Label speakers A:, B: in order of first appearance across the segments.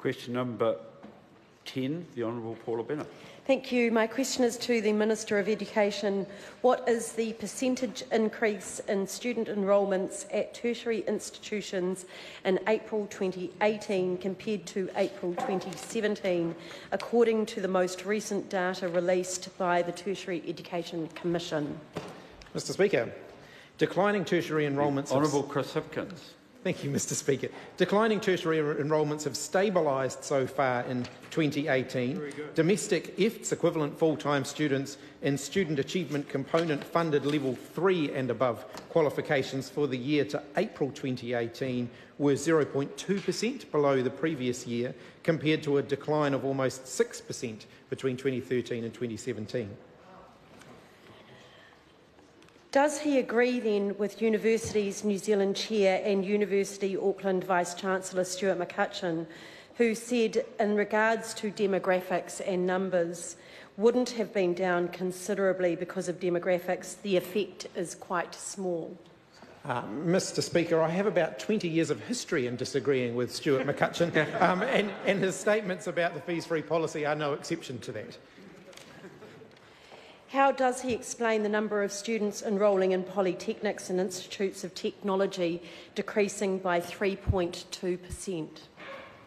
A: Question number 10, the Hon Paula Bennett.
B: Thank you. My question is to the Minister of Education. What is the percentage increase in student enrolments at tertiary institutions in April 2018 compared to April 2017, according to the most recent data released by the Tertiary Education Commission?
C: Mr Speaker, declining tertiary enrolments...
A: Honourable Chris Hipkins.
C: Thank you, Mr Speaker. Declining tertiary enrolments have stabilised so far in 2018. Domestic EFTS equivalent full-time students in student achievement component funded level 3 and above qualifications for the year to April 2018 were 0.2% below the previous year, compared to a decline of almost 6% between 2013 and 2017.
B: Does he agree then with Universities New Zealand Chair and University Auckland Vice-Chancellor Stuart McCutcheon, who said in regards to demographics and numbers wouldn't have been down considerably because of demographics, the effect is quite small?
C: Mr Speaker, I have about 20 years of history in disagreeing with Stuart McCutcheon, and his statements about the fees-free policy are no exception to that.
B: How does he explain the number of students enrolling in polytechnics and institutes of technology decreasing by 3.2%?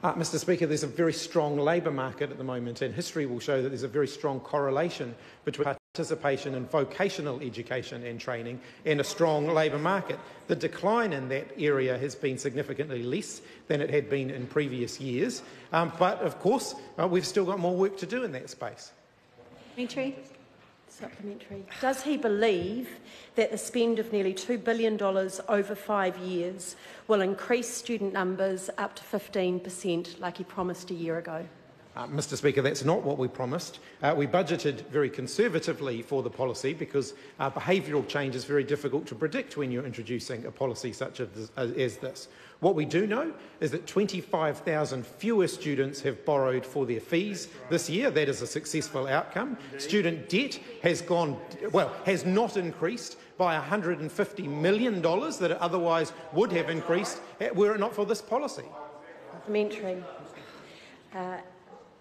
C: Mr Speaker, there's a very strong labour market at the moment, and history will show that there's a very strong correlation between participation in vocational education and training and a strong labour market. The decline in that area has been significantly less than it had been in previous years, but of course we've still got more work to do in that space.
B: Supplementary. Does he believe that the spend of nearly $2 billion over 5 years will increase student numbers up to 15% like he promised a year ago?
C: Mr Speaker, that's not what we promised. We budgeted very conservatively for the policy because behavioural change is very difficult to predict when you're introducing a policy such as this. What we do know is that 25,000 fewer students have borrowed for their fees this year. That is a successful outcome. Student debt has not increased by $150 million that it otherwise would have increased were it not for this policy.
B: Supplementary.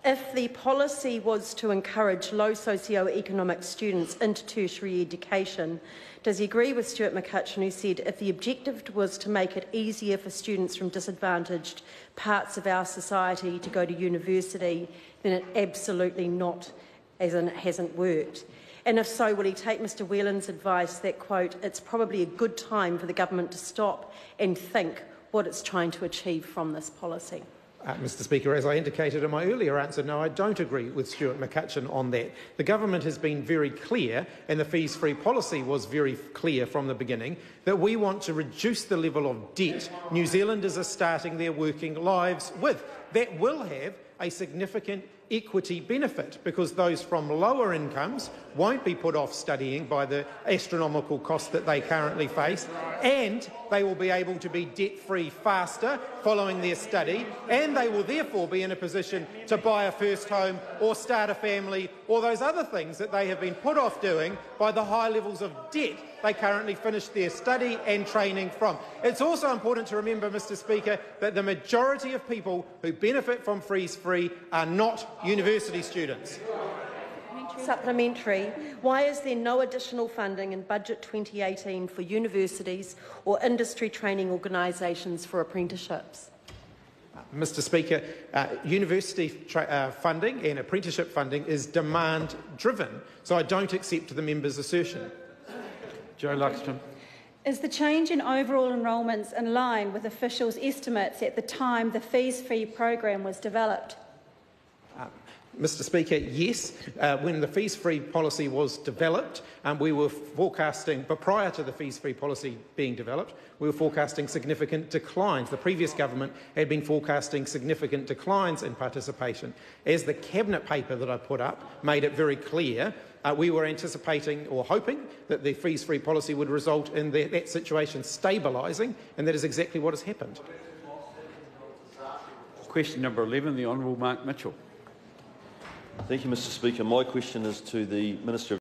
B: If the policy was to encourage low socio-economic students into tertiary education, does he agree with Stuart McCutcheon, who said if the objective was to make it easier for students from disadvantaged parts of our society to go to university, then it absolutely not, as in it hasn't worked? And if so, will he take Mr Whelan's advice that, quote, it's probably a good time for the government to stop and think what it's trying to achieve from this policy?
C: Mr Speaker, as I indicated in my earlier answer, no, I don't agree with Stuart McCutcheon on that. The government has been very clear, and the fees-free policy was very clear from the beginning, that we want to reduce the level of debt New Zealanders are starting their working lives with. That will have a significant equity benefit because those from lower incomes won't be put off studying by the astronomical cost that they currently face, and they will be able to be debt-free faster following their study, and they will therefore be in a position to buy a first home or start a family or those other things that they have been put off doing by the high levels of debt they currently finish their study and training from. It's also important to remember, Mr Speaker, that the majority of people who benefit from fees-free are not university students.
B: Supplementary. Why is there no additional funding in Budget 2018 for universities or industry training organisations for apprenticeships?
C: Mr Speaker, university funding and apprenticeship funding is demand-driven, so I don't accept the member's assertion.
A: Joe Luxton.
D: Is the change in overall enrolments in line with officials' estimates at the time the fees-free program was developed?
C: Mr Speaker, yes. When the fees-free policy was developed, we were forecasting, but prior to the fees-free policy being developed, we were forecasting significant declines. The previous government had been forecasting significant declines in participation. As the Cabinet paper that I put up made it very clear, we were anticipating or hoping that the fees-free policy would result in that situation stabilising, and that is exactly what has happened.
A: Question number 11, the Honourable Mark Mitchell.
E: Thank you, Mr Speaker. My question is to the Minister of